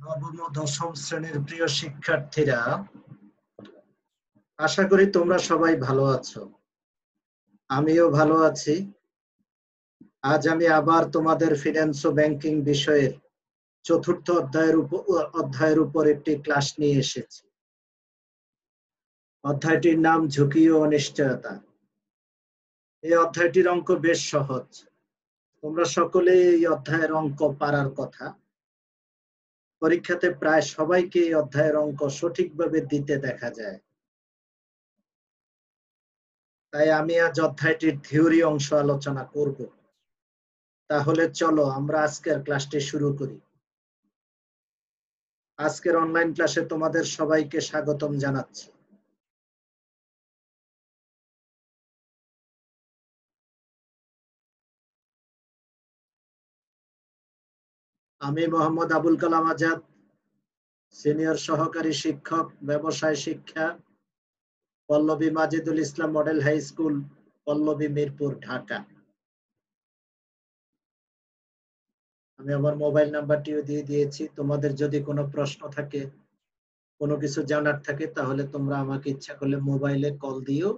নবম ও দশম শ্রেণীর প্রিয় শিক্ষার্থীরা, আশা করি তোমরা সবাই ভালো আছো। আমিও ভালো আছি। আজ আমি আবার তোমাদের ফিন্যান্স ও ব্যাংকিং বিষয়ের চতুর্থ অধ্যায়ের উপর একটি ক্লাস নিয়ে এসেছি। অধ্যায়টির নাম ঝুঁকি ও অনিশ্চয়তা। এই অধ্যায়টির অঙ্ক বেশ সহজ। তোমরা সকলে এই অধ্যায়ের অঙ্ক পারার কথা। পরীক্ষাতে প্রায় সবাইকে এই অধ্যায়ের অঙ্ক সঠিকভাবে দিতে দেখা যায়। তাই আমি আজ অধ্যায়টির থিওরি অংশ আলোচনা করব। তাহলে চলো আমরা আজকের ক্লাসটি শুরু করি। আজকের অনলাইন ক্লাসে তোমাদের সবাইকে স্বাগতম জানাচ্ছি। আমি মোহাম্মদ আবুল কালাম আজাদ, সিনিয়র সহকারী শিক্ষক, ব্যবসায় শিক্ষা, Pallabi Majidul Islam model high school, Pallabi Mirpur, Dhaka. আমি আমার মোবাইল নাম্বারটিও দিয়ে দিয়েছি। তোমাদের যদি কোনো প্রশ্ন থাকে, কোনো কিছু জানার থাকে, তাহলে তোমরা আমাকে ইচ্ছা করলে মোবাইলে কল দিয়েও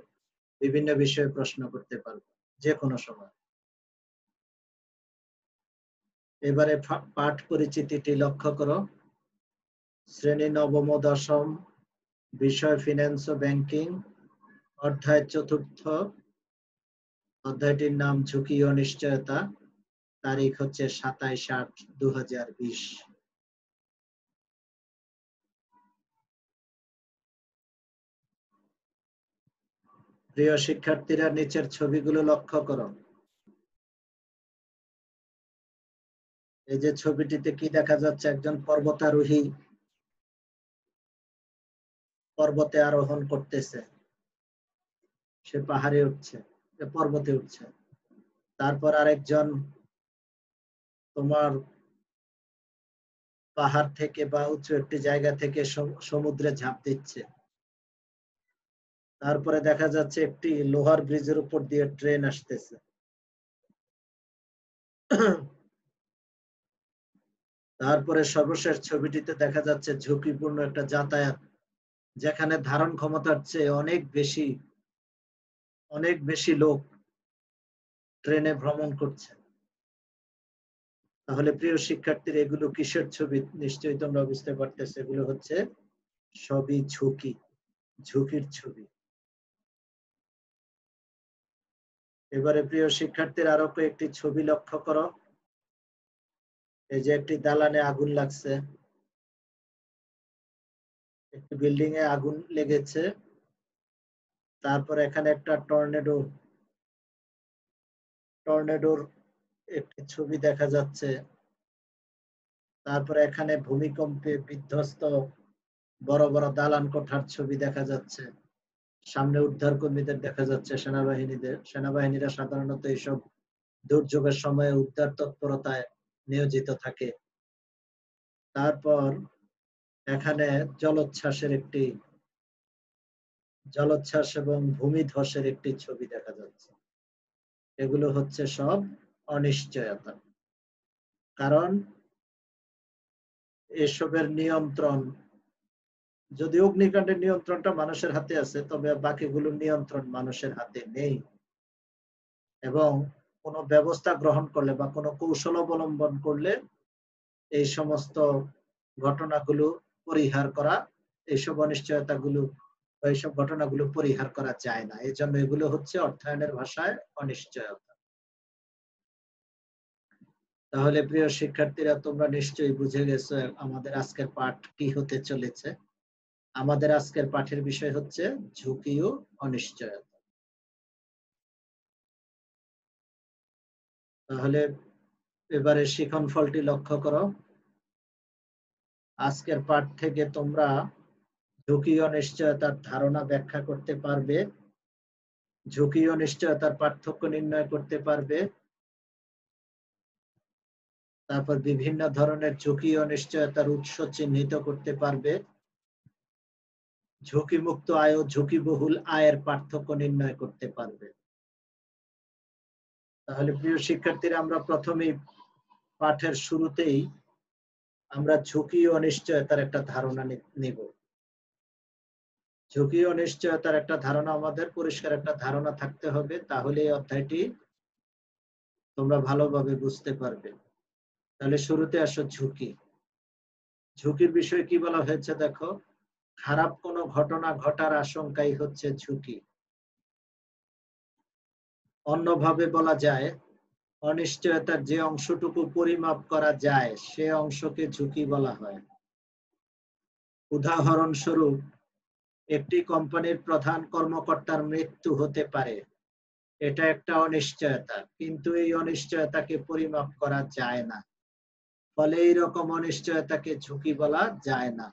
বিভিন্ন বিষয়ে প্রশ্ন করতে পারবে যে কোনো সময়। এবারে পাঠ পরিচিতিটি লক্ষ্য করো। শ্রেণী নবম ও দশম, বিষয় ফিন্যান্স ও ব্যাংকিং, অধ্যায় চতুর্থ। অধ্যায়টির নাম ঝুঁকি ও অনিশ্চয়তা। তারিখ হচ্ছে 27/8/2020। প্রিয় শিক্ষার্থীরা, নিচের ছবিগুলো লক্ষ্য করো। এই যে ছবিটিতে কি দেখা যাচ্ছে? একজন পর্বতারোহী পর্বতে আরোহণ করতেছে। সে পাহাড়ে উঠছে, পর্বতে উঠছে। তারপর আরেকজন তোমার পাহাড় থেকে বা উঁচু একটি জায়গা থেকে সমুদ্রে ঝাঁপ দিচ্ছে। তারপরে দেখা যাচ্ছে একটি লোহার ব্রিজের উপর দিয়ে ট্রেন আসতেছে। তারপরে সর্বশেষ ছবিটিতে দেখা যাচ্ছে ঝুঁকিপূর্ণ একটা যাতায়াত, যেখানে ধারণ ক্ষমতার চেয়ে অনেক বেশি লোক ট্রেনে ভ্রমণ করছে। তাহলে প্রিয় শিক্ষার্থীরা, এগুলো কিসের ছবি? নিশ্চয়ই তোমরা বুঝতে পারতেছো, এগুলো হচ্ছে সবই ঝুঁকির ছবি। এবারে প্রিয় শিক্ষার্থীরা, আরো কয়েকটি ছবি লক্ষ্য করো। এই যে একটি দালানে আগুন লাগছে, একটি বিল্ডিং এ আগুন লেগেছে। তারপর এখানে একটা টর্নেডোর একটি ছবি দেখা যাচ্ছে। তারপরে এখানে ভূমিকম্পে বিধ্বস্ত বড় বড় দালান কোঠার ছবি দেখা যাচ্ছে। সামনে উদ্ধার কর্মীদের দেখা যাচ্ছে, সেনাবাহিনীরা সাধারণত এইসব দুর্যোগের সময়ে উদ্ধার তৎপরতায় নিয়োজিত থাকে। তারপর এখানে জলোচ্ছ্বাস এবং ভূমিধসের একটি ছবি দেখা যাচ্ছে। এগুলো হচ্ছে সব অনিশ্চয়তা। কারণ এসবের নিয়ন্ত্রণ, যদি অগ্নিকাণ্ডের নিয়ন্ত্রণটা মানুষের হাতে আছে, তবে বাকিগুলোর নিয়ন্ত্রণ মানুষের হাতে নেই। এবং কোনো ব্যবস্থা গ্রহণ করলে বা কোনো কৌশল অবলম্বন করলে এই সমস্ত ঘটনাগুলো পরিহার করা, এইসব অনিশ্চয়তাগুলো, এইসব ঘটনাগুলো পরিহার করা যায় না। এই জন্য এগুলো হচ্ছে অর্থায়নের ভাষায় অনিশ্চয়তা। তাহলে প্রিয় শিক্ষার্থীরা, তোমরা নিশ্চয়ই বুঝে গেছো আমাদের আজকের পাঠ কি হতে চলেছে। আমাদের আজকের পাঠের বিষয় হচ্ছে ঝুঁকি ও অনিশ্চয়তা। তাহলে এবারে শিখন ফলটি লক্ষ্য করো। আজকের পাঠ থেকে তোমরা ঝুঁকি ও অনিশ্চয়তার ধারণা ব্যাখ্যা করতে পারবে, ঝুঁকি ও অনিশ্চয়তার পার্থক্য নির্ণয় করতে পারবে। তারপর বিভিন্ন ধরনের ঝুঁকি ও অনিশ্চয়তার উৎস চিহ্নিত করতে পারবে। ঝুঁকিমুক্ত আয় ও ঝুঁকিবহুল আয়ের পার্থক্য নির্ণয় করতে পারবে। তাহলে প্রিয় শিক্ষার্থীরা, আমরা প্রথমেই পাঠের শুরুতেই আমরা ঝুঁকি ও অনিশ্চয়তার একটা ধারণা নিব। ঝুঁকি ও অনিশ্চয়তার একটা ধারণা আমাদের পরিষ্কার একটা ধারণা থাকতে হবে, তাহলে এই অধ্যায়টি তোমরা ভালোভাবে বুঝতে পারবে। তাহলে শুরুতে আসো ঝুঁকি। ঝুঁকির বিষয়ে কি বলা হয়েছে দেখো, খারাপ কোনো ঘটনা ঘটার আশঙ্কাই হচ্ছে ঝুঁকি। অন্যভাবে বলা যায়, অনিশ্চয়তার যে অংশটুকু পরিমাপ করা যায় সে অংশকে ঝুঁকি বলা হয়। উদাহরণস্বরূপ, একটি কোম্পানির প্রধান কর্মকর্তার মৃত্যু হতে পারে, এটা একটা অনিশ্চয়তা, কিন্তু এই অনিশ্চয়তাকে পরিমাপ করা যায় না, ফলে এইরকম অনিশ্চয়তাকে ঝুঁকি বলা যায় না।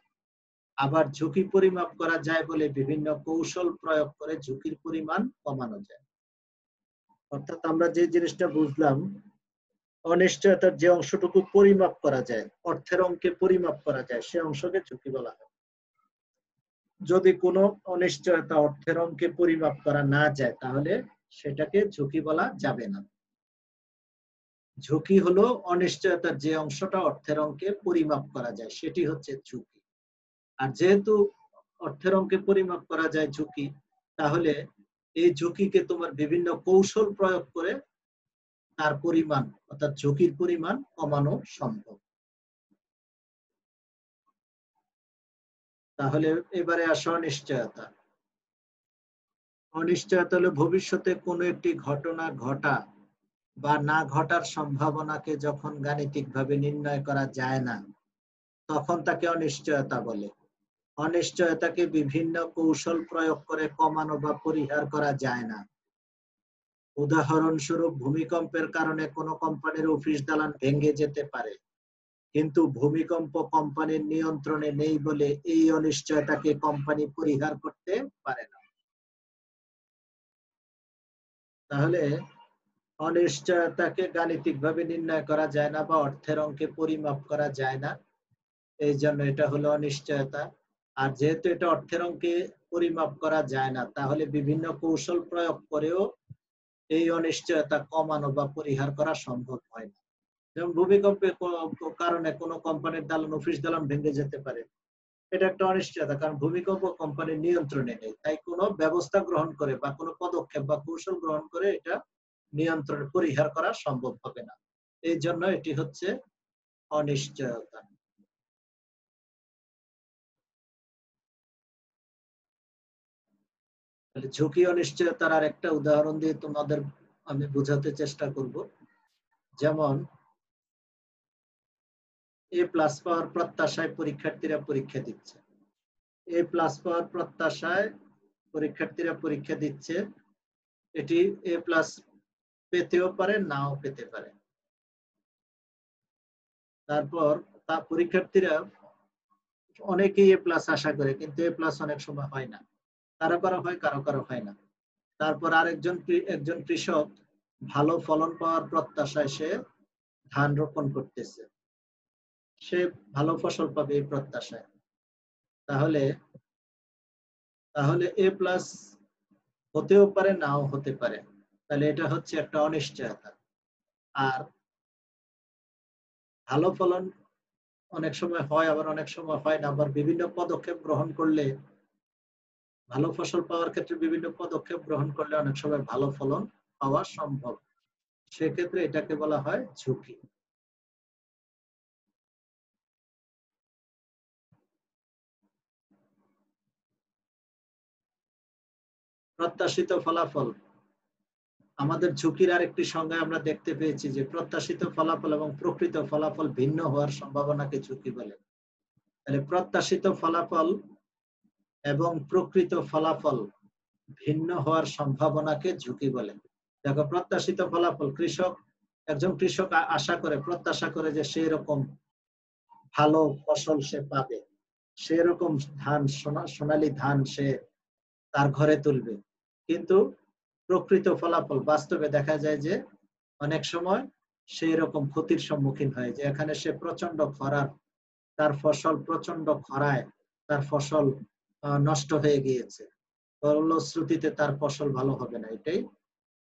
আবার ঝুঁকি পরিমাপ করা যায় বলে বিভিন্ন কৌশল প্রয়োগ করে ঝুঁকির পরিমাণ কমানো যায়। অর্থাৎ আমরা যে জিনিসটা বুঝলাম, অনিশ্চয়তার যে অংশটুকু পরিমাপ করা যায়, অর্থের অঙ্কে পরিমাপ করা যায়, সে অংশকে ঝুঁকি বলা হয়। যদি কোনো অনিশ্চয়তা অর্থের অঙ্কে পরিমাপ করা না যায়, তাহলে সেটাকে ঝুঁকি বলা যাবে না। ঝুঁকি হলো অনিশ্চয়তার যে অংশটা অর্থের অঙ্কে পরিমাপ করা যায়, সেটি হচ্ছে ঝুঁকি। আর যেহেতু অর্থের অঙ্কে পরিমাপ করা যায় ঝুঁকি, তাহলে এই ঝুঁকিকে তোমার বিভিন্ন কৌশল প্রয়োগ করে তার পরিমাণ অর্থাৎ ঝুঁকির পরিমাণ কমানো সম্ভব। তাহলে এবারে আসো অনিশ্চয়তা। অনিশ্চয়তা হলো ভবিষ্যতে কোনো একটি ঘটনা ঘটা বা না ঘটার সম্ভাবনাকে যখন গাণিতিকভাবে নির্ণয় করা যায় না, তখন তাকে অনিশ্চয়তা বলে। অনিশ্চয়তাকে বিভিন্ন কৌশল প্রয়োগ করে কমানো বা পরিহার করা যায় না। উদাহরণস্বরূপ, ভূমিকম্পের কারণে কোনো কোম্পানির অফিস দালান ভেঙে যেতে পারে, কিন্তু ভূমিকম্প কোম্পানির নিয়ন্ত্রণে নেই বলে এই অনিশ্চয়তাকে কোম্পানি পরিহার করতে পারে না। তাহলে অনিশ্চয়তাকে গাণিতিকভাবে নির্ণয় করা যায় না বা অর্থের অঙ্কে পরিমাপ করা যায় না, এই জন্য এটা হলো অনিশ্চয়তা। আর যেহেতু এটা অর্থের অঙ্কে পরিমাপ করা যায় না, তাহলে বিভিন্ন কৌশল প্রয়োগ করেও এই অনিশ্চয়তা কমানো বা পরিহার করা সম্ভব হয় না। যেমন ভূমিকম্পের কারণে কোনো কোম্পানির দালান অফিস দালান ভেঙে যেতে পারে, এটা একটা অনিশ্চয়তা, কারণ ভূমিকম্প কোম্পানির নিয়ন্ত্রণে নেই, তাই কোনো ব্যবস্থা গ্রহণ করে বা কোনো পদক্ষেপ বা কৌশল গ্রহণ করে এটা নিয়ন্ত্রণ পরিহার করা সম্ভব হবে না। এই জন্য এটি হচ্ছে অনিশ্চয়তা। ঝুঁকি অনিশ্চয়তার আর একটা উদাহরণ দিয়ে তোমাদের আমি বোঝাতে চেষ্টা করব। যেমন এ প্লাস পাওয়ার প্রত্যাশায় পরীক্ষার্থীরা পরীক্ষা দিচ্ছে। এ প্লাস পাওয়ার প্রত্যাশায় পরীক্ষার্থীরা পরীক্ষা দিচ্ছে, এটি এ প্লাস পেতেও পারে, নাও পেতে পারে। তারপর পরীক্ষার্থীরা অনেকেই এ প্লাস আশা করে, কিন্তু এ প্লাস অনেক সময় হয় না, কারো কারো হয়, কারো কারো হয় না। তারপর একজন কৃষক ভালো ফলন পাওয়ার প্রত্যাশায় সে ধান রোপণ করতেছে, সে ভালো ফসল পাবে এই প্রত্যাশায়। তাহলে তাহলে এ প্লাস হতেও পারে, নাও হতে পারে, তাহলে এটা হচ্ছে একটা অনিশ্চয়তা। আর ভালো ফলন অনেক সময় হয়, আবার অনেক সময় হয় না, আবার বিভিন্ন পদক্ষেপ গ্রহণ করলে, ভালো ফসল পাওয়ার ক্ষেত্রে বিভিন্ন পদক্ষেপ গ্রহণ করলে অনেক সময় ভালো ফলন পাওয়া সম্ভব। সেক্ষেত্রে এটাকে বলা হয় ঝুঁকি। প্রত্যাশিত ফলাফল। আমাদের ঝুঁকির আরেকটি সংজ্ঞা আমরা দেখতে পেয়েছি যে প্রত্যাশিত ফলাফল এবং প্রকৃত ফলাফল ভিন্ন হওয়ার সম্ভাবনাকে ঝুঁকি বলে। তাহলে প্রত্যাশিত ফলাফল এবং প্রকৃত ফলাফল ভিন্ন হওয়ার সম্ভাবনাকে ঝুঁকি বলে। দেখো, প্রত্যাশিত ফলাফল, একজন কৃষক আশা করে, প্রত্যাশা করে যে সেই রকম ভালো ফসল সে পাবে, সেরকম সোনালী ধান সে তার ঘরে তুলবে, কিন্তু প্রকৃত ফলাফল বাস্তবে দেখা যায় যে অনেক সময় সেই রকম ক্ষতির সম্মুখীন হয়, যে এখানে সে প্রচন্ড খরার, তার ফসল প্রচন্ড খরায় তার ফসল নষ্ট হয়ে গিয়েছে, ফলশ্রুতিতে তার ফসল ভালো হবে না, এটাই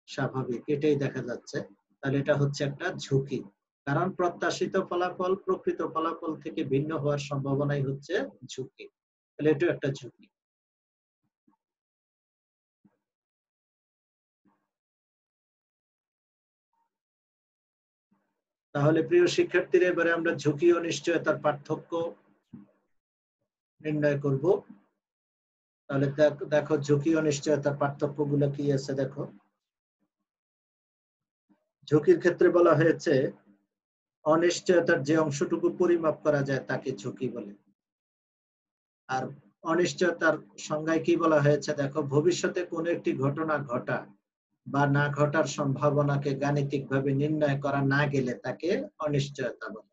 স্বাভাবিক, এটাই দেখা যাচ্ছে। তাহলে এটা হচ্ছে একটা ঝুঁকি। কারণ প্রত্যাশিত ফলাফল প্রকৃত ফলাফল থেকে ভিন্ন হওয়ার সম্ভাবনাই হচ্ছে ঝুঁকি। তাহলে এটা একটা ঝুঁকি। তাহলে প্রিয় শিক্ষার্থীরা, এবারে আমরা ঝুঁকি ও নিশ্চয়তার পার্থক্য নির্ণয় করব। তাহলে দেখো ঝুঁকি ও নিশ্চয়তার পার্থক্য গুলো কি আছে দেখো। ঝুঁকির ক্ষেত্রে বলা হয়েছে অনিশ্চয়তার যে অংশটুকু পরিমাপ করা যায় তাকে ঝুঁকি বলে। আর অনিশ্চয়তার সংজ্ঞায় কি বলা হয়েছে দেখো, ভবিষ্যতে কোন একটি ঘটনা ঘটা বা না ঘটার সম্ভাবনাকে গাণিতিকভাবে নির্ণয় করা না গেলে তাকে অনিশ্চয়তা বলে।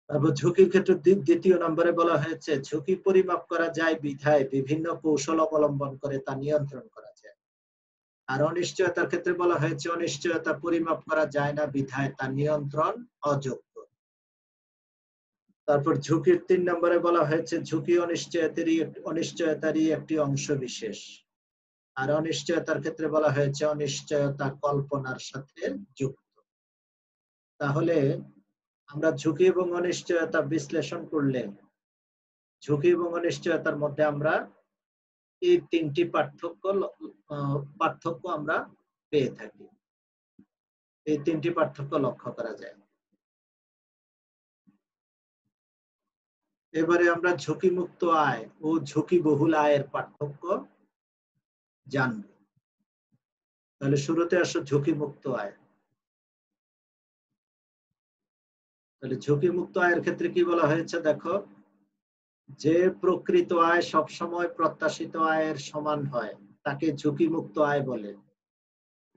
তারপর ঝুঁকির ক্ষেত্রে দ্বিতীয় নম্বরে বলা হয়েছে ঝুঁকি পরিমাপ করা যায় বিধায় বিভিন্ন কৌশল অবলম্বন করে তা নিয়ন্ত্রণ করা যায়। আর অনিশ্চয়তার ক্ষেত্রে বলা হয়েছে অনিশ্চয়তা পরিমাপ করা যায় না বিধায় তা নিয়ন্ত্রণ অযোগ্য। তারপর ঝুঁকির ৩ নম্বরে বলা হয়েছে ঝুঁকি অনিশ্চয়তারই একটি অংশ বিশেষ। আর অনিশ্চয়তার ক্ষেত্রে বলা হয়েছে অনিশ্চয়তা কল্পনার সাথে যুক্ত। তাহলে আমরা ঝুঁকি এবং অনিশ্চয়তা বিশ্লেষণ করলে ঝুঁকি এবং অনিশ্চয়তার মধ্যে আমরা এই ৩টি পার্থক্য আমরা পেয়ে থাকি। এই ৩টি পার্থক্য লক্ষ্য করা যায়। এবারে আমরা ঝুঁকিমুক্ত আয় ও ঝুঁকিবহুল আয়ের পার্থক্য জানব। তাহলে শুরুতে আসো ঝুঁকিমুক্ত আয়। তাহলে ঝুঁকিমুক্ত আয়ের ক্ষেত্রে কি বলা হয়েছে দেখো, যে প্রকৃত আয় সবসময় প্রত্যাশিত আয়ের সমান হয় তাকে ঝুঁকিমুক্ত আয় বলে।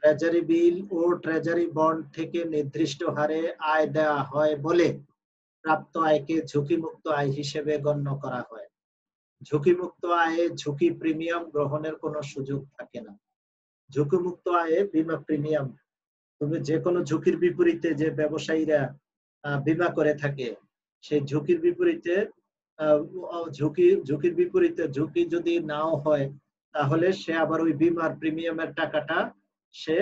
ট্রেজারি বিল ও ট্রেজারি বন্ড থেকে নির্দিষ্ট হারে আয় দেওয়া হয় বলে প্রাপ্ত আয়কে ঝুঁকিমুক্ত আয় হিসেবে গণ্য করা হয়। ঝুঁকিমুক্ত আয়ে ঝুঁকি প্রিমিয়াম গ্রহণের কোনো সুযোগ থাকে না। ঝুঁকিমুক্ত আয়ে বিমা প্রিমিয়াম, তুমি যে কোনো ঝুঁকির বিপরীতে যে ব্যবসায়ীরা বিমা করে থাকে সেই ঝুঁকির বিপরীতে ঝুঁকির বিপরীতে ঝুঁকি যদি নাও হয় তাহলে সে আবার ওই বিমার প্রিমিয়ামের টাকাটা সে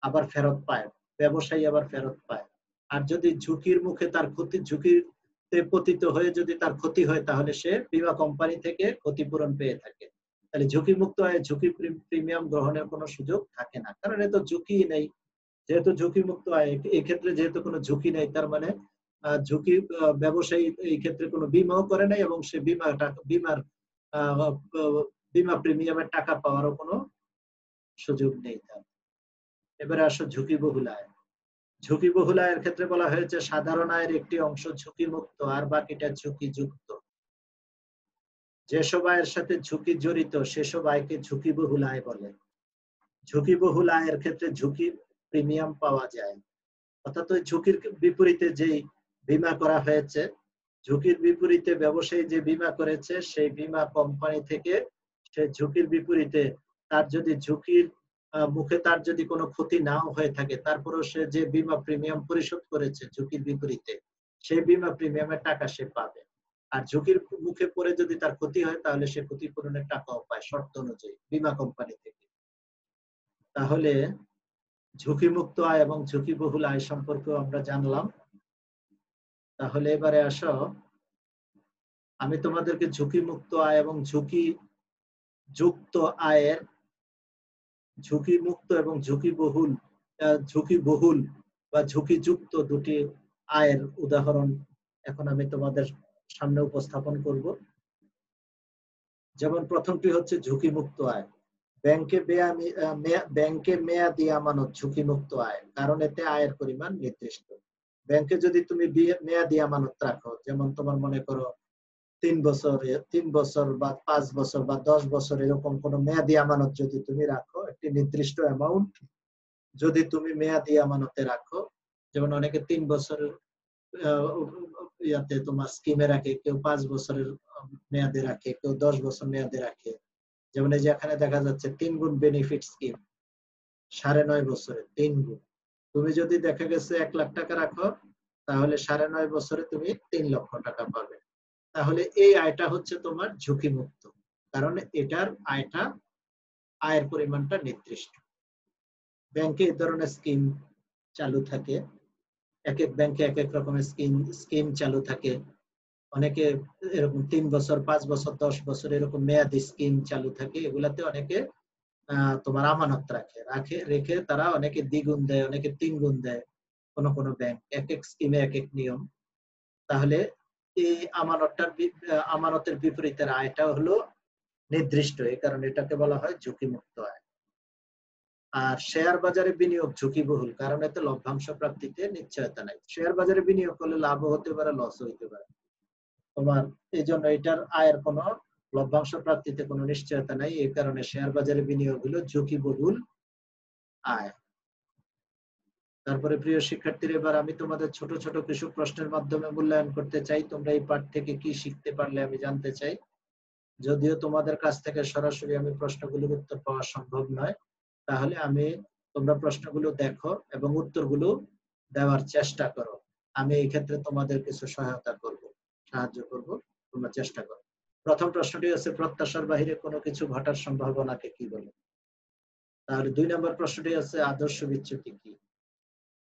আবার ফেরত পায়, ব্যবসায়ী আবার ফেরত পায়। আর যদি ঝুঁকির মুখে তার ঝুঁকিতে পতিত হয়ে যদি তার ক্ষতি হয় তাহলে সে বীমা কোম্পানি থেকে ক্ষতিপূরণ পেয়ে থাকে। তাহলে ঝুঁকিমুক্ত আয় ঝুঁকি প্রিমিয়াম গ্রহণের কোনো সুযোগ থাকে না, কারণ এত ঝুঁকি নেই। যেহেতু ঝুঁকিমুক্ত আয়, এই ক্ষেত্রে যেহেতু কোনো ঝুঁকি নেই তার মানে ঝুঁকি ব্যবসায়ী এই ক্ষেত্রে কোনো বীমাও করে নাই এবং সে বিমার বীমা প্রিমিয়ামের টাকা পাওয়ারও কোনো সুযোগ নেই তার। এবারে আসো ঝুঁকিবহুল আয়। ঝুঁকিবহুল আয়ের ক্ষেত্রে বলা হয়েছে সাধারণ আয়ের একটি অংশ ঝুঁকিমুক্ত আর বাকিটা ঝুঁকিযুক্ত। যেসব আয়ের সাথে ঝুঁকি জড়িত সেসব আয়কে ঝুঁকিবহুল আয় বলে। ঝুঁকিবহুল আয়ের ক্ষেত্রে ঝুঁকি প্রিমিয়াম পাওয়া যায়, অর্থাৎ ওই ঝুঁকির বিপরীতে যেই বীমা করা হয়েছে, ঝুঁকির বিপরীতে ব্যবসায়ী যে বীমা করেছে সেই বীমা কোম্পানি থেকে সে ঝুঁকির বিপরীতে তার যদি ঝুঁকির মুখে তার যদি কোনো ক্ষতি নাও হয়ে থাকে তারপরেও সে যে বীমা প্রিমিয়াম পরিশোধ করেছে ঝুঁকির বিপরীতে সেই বীমা প্রিমিয়ামের টাকা সে পাবে। আর ঝুঁকির মুখে পড়ে যদি তার ক্ষতি হয় তাহলে সে ক্ষতিপূরণের টাকাও পায় শর্ত অনুযায়ী বীমা কোম্পানি থেকে। তাহলে ঝুঁকিমুক্ত আয় এবং ঝুঁকিবহুল আয় সম্পর্কেও আমরা জানলাম। তাহলে এবারে আসো আমি তোমাদেরকে ঝুঁকিমুক্ত আয় এবং ঝুঁকিযুক্ত আয়ের, ঝুঁকিমুক্ত এবং ঝুঁকিবহুল বা ঝুঁকিযুক্ত দুটি আয়ের উদাহরণ এখন আমি তোমাদের সামনে উপস্থাপন করব। যেমন প্রথমটি হচ্ছে ঝুঁকিমুক্ত আয়। ব্যাংকে মেয়াদি আমানত ঝুঁকিমুক্ত আয়, কারণ এতে আয়ের পরিমাণ নির্দিষ্ট। ব্যাংকে যদি তুমি মেয়াদি আমানত রাখো, যেমন তোমার মনে করো 3 বছর বা 5 বছর বা 10 বছর এরকম কোন মেয়াদি আমানত যদি তুমি রাখো, একটি নির্দিষ্ট অ্যামাউন্ট যদি তুমি মেয়াদি আমানতে রাখো, যেমন অনেকে 3 বছরের ইয়াতে তোমার স্কিমে রাখে, কেউ 5 বছরের মেয়াদে রাখে, কেউ 10 বছর মেয়াদে রাখে। যেমন এই যে এখানে দেখা যাচ্ছে 3 গুণ বেনিফিট স্কিম, 9.5 বছরে 3 গুণ। তুমি যদি দেখা গেছে 1 লাখ টাকা রাখো তাহলে 9.5 বছরে তুমি 3 লক্ষ টাকা পাবে। তাহলে এই আয়টা হচ্ছে তোমার ঝুঁকিমুক্ত, কারণ এটার আয়ের পরিমাণটা নির্দিষ্ট। ব্যাংকে এই ধরনের স্কিম চালু থাকে, এক এক ব্যাংকে এক এক রকমের স্কিম চালু থাকে। অনেকে এরকম 3 বছর, 5 বছর, 10 বছর এরকম মেয়াদি স্কিম চালু থাকে। এগুলাতে অনেকে তোমার আমানত রেখে তারা অনেকে দ্বিগুণ দেয়, অনেকে 3 গুণ দেয়। কোন ব্যাংক এক এক স্কিমে এক এক নিয়ম। তাহলে এই আমানতের বিপরীতে আয়টা হলো নির্দিষ্ট, এই কারণে এটাকে বলা হয় ঝুঁকিমুক্ত আয়। আর শেয়ার বাজারে বিনিয়োগ ঝুঁকিবহুল, কারণ এতে লভ্যাংশ প্রাপ্তিতে নিশ্চয়তা নাই। শেয়ার বাজারে বিনিয়োগ করলে লাভও হতে পারে, লসও হতে পারে তোমার। এই জন্য এটার আয়ের কোনো লভ্যাংশ প্রাপ্তিতে কোনো নিশ্চয়তা নাই, এই কারণে শেয়ার বাজারে বিনিয়োগ হলো ঝুঁকিবহুল আয়। তারপরে প্রিয় শিক্ষার্থীরা, এবার আমি তোমাদের ছোট ছোট কিছু প্রশ্নের মাধ্যমে মূল্যায়ন করতে চাই। তোমরা এই পাঠ থেকে কি শিখতে পারলে আমি জানতে চাই। যদিও তোমাদের কাছ থেকে সরাসরি আমি প্রশ্নগুলোর উত্তর পাওয়া সম্ভব নয়, তাহলে তোমরা প্রশ্নগুলো দেখো এবং উত্তরগুলো দেওয়ার চেষ্টা করো। আমি এই ক্ষেত্রে তোমাদের কিছু সহায়তা করব, সাহায্য করব, তোমরা চেষ্টা করো। প্রথম প্রশ্নটি হচ্ছে প্রত্যাশার বাহিরে কোনো কিছু ঘটার সম্ভাবনাকে কি বলে? তাহলে 2 নম্বর প্রশ্নটি হচ্ছে আদর্শ বিচ্যুতি কি?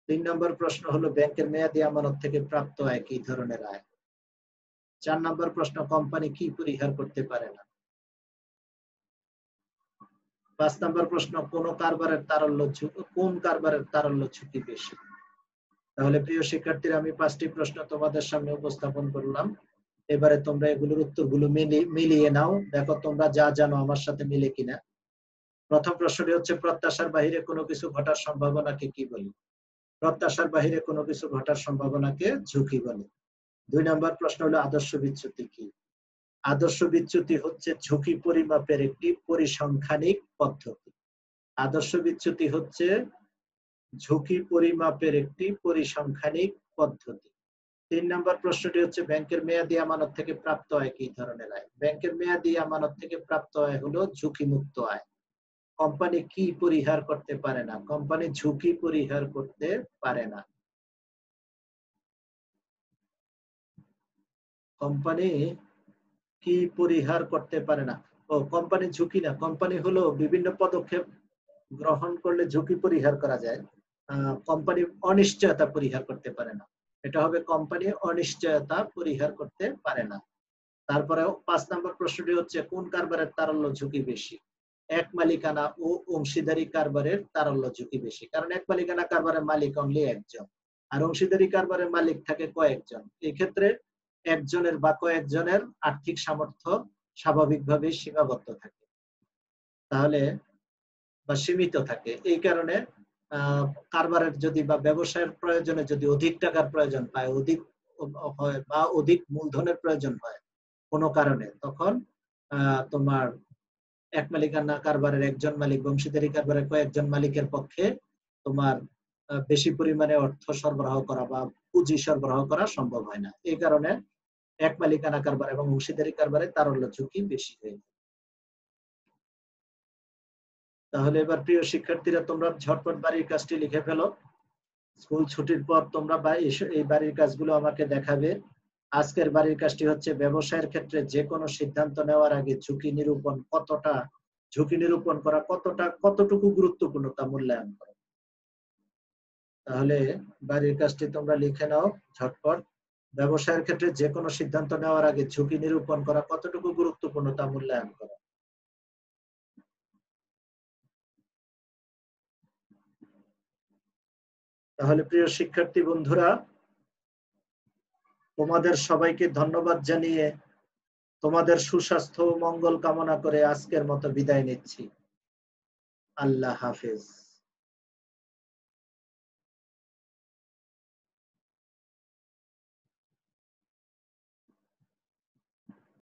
3 নম্বর প্রশ্ন হলো ব্যাংকের মেয়াদি আমানত থেকে প্রাপ্ত আয় কি ধরনের আয়? 4 নম্বর প্রশ্ন কোম্পানি কি পরিহার করতে পারে না? 5 নম্বর প্রশ্ন কোন কারবারের তারল্য ঝুঁকি বেশি? তাহলে প্রিয় শিক্ষার্থীরা, আমি 5টি প্রশ্ন তোমাদের সামনে উপস্থাপন করলাম। এবারে তোমরা এগুলোর উত্তরগুলো মিলিয়ে নাও, দেখো তোমরা যা জানো আমার সাথে মিলে কিনা। প্রথম প্রশ্নটি হচ্ছে প্রত্যাশার বাহিরে কোনো কিছু ঘটার সম্ভাবনাকে কি বলে? প্রত্যাশার বাহিরে কোনো কিছু ঘটার সম্ভাবনাকে ঝুঁকি বলে। 2 নম্বর প্রশ্ন হলো আদর্শ বিচ্যুতি কি? আদর্শ বিচ্যুতি হচ্ছে ঝুঁকি পরিমাপের একটি পরিসংখ্যানিক পদ্ধতি। আদর্শ বিচ্যুতি হচ্ছে ঝুঁকি পরিমাপের একটি পরিসংখ্যানিক পদ্ধতি। 3 নম্বর প্রশ্নটি হচ্ছে ব্যাংকের মেয়াদি আমানত থেকে প্রাপ্ত আয় কি ধরনের আয়? ব্যাংকের মেয়াদি আমানত থেকে প্রাপ্ত আয় হলো ঝুঁকিমুক্ত আয়। কোম্পানি কি পরিহার করতে পারে না? কোম্পানি ঝুঁকি পরিহার করতে পারে না। কোম্পানি কি পরিহার করতে পারে না? কোম্পানি ঝুঁকি না, কোম্পানি হলো বিভিন্ন পদক্ষেপ গ্রহণ করলে ঝুঁকি পরিহার করা যায়। কোম্পানি অনিশ্চয়তা পরিহার করতে পারে না। এটা হবে কোম্পানি অনিশ্চয়তা পরিহার করতে পারে না। তারপরে 5 নম্বর প্রশ্নটি হচ্ছে কোন কারবারের তারল্য ঝুঁকি বেশি? এক মালিকানা ও অংশীদারি কারবারের তারল্য ঝুঁকি বেশি, কারণ এক মালিকানা কারবারের মালিক অনলি একজন, আর অংশীদারি কারবারের মালিক থাকে কয়েকজন। এই ক্ষেত্রে একজনের বা কয়েকজনের আর্থিক সামর্থ্য স্বাভাবিকভাবেই সীমাবদ্ধ থাকে, তাহলে বা সীমিত থাকে। এই কারণে কারবারের যদি বা ব্যবসায়ের প্রয়োজনে যদি অধিক টাকার প্রয়োজন পায়, অধিক হয় বা অধিক মূলধনের প্রয়োজন হয় কোনো কারণে, তখন তোমার এক মালিকানা কারবারের একজন মালিক, অংশীদারি কারবারের কয়েকজন মালিকের পক্ষে তোমার বেশি পরিমাণে অর্থ সরবরাহ করা বা পুঁজি সরবরাহ করা সম্ভব হয় না। এই কারণে এক মালিকানা কারবার এবং অংশীদারি কারবারে তারল্য ঝুঁকি বেশি হয়ে যায়। তাহলে এবার প্রিয় শিক্ষার্থীরা, তোমরা ঝটপট বাড়ির কাজটি লিখে ফেলো। স্কুল ছুটির পর তোমরা এই বাড়ির কাজগুলো আমাকে দেখাবে। আজকের বাড়ির কাজটি হচ্ছে ব্যবসায়ের ক্ষেত্রে যে কোনো সিদ্ধান্ত নেওয়ার আগে ঝুঁকি নিরূপণ করা কতটুকু গুরুত্বপূর্ণ তা মূল্যায়ন করো। তাহলে বাড়ির কাজটি তোমরা লিখে নাও ঝটপট। ব্যবসায়ের ক্ষেত্রে যে কোনো সিদ্ধান্ত নেওয়ার আগে ঝুঁকি নিরূপণ করা কতটুকু গুরুত্বপূর্ণ তা মূল্যায়ন করো। তাহলে প্রিয় শিক্ষার্থী বন্ধুরা, তোমাদের সবাইকে ধন্যবাদ জানিয়ে তোমাদের সুস্বাস্থ্য ও মঙ্গল কামনা করে আজকের মতো বিদায় নিচ্ছি। আল্লাহ হাফেজ।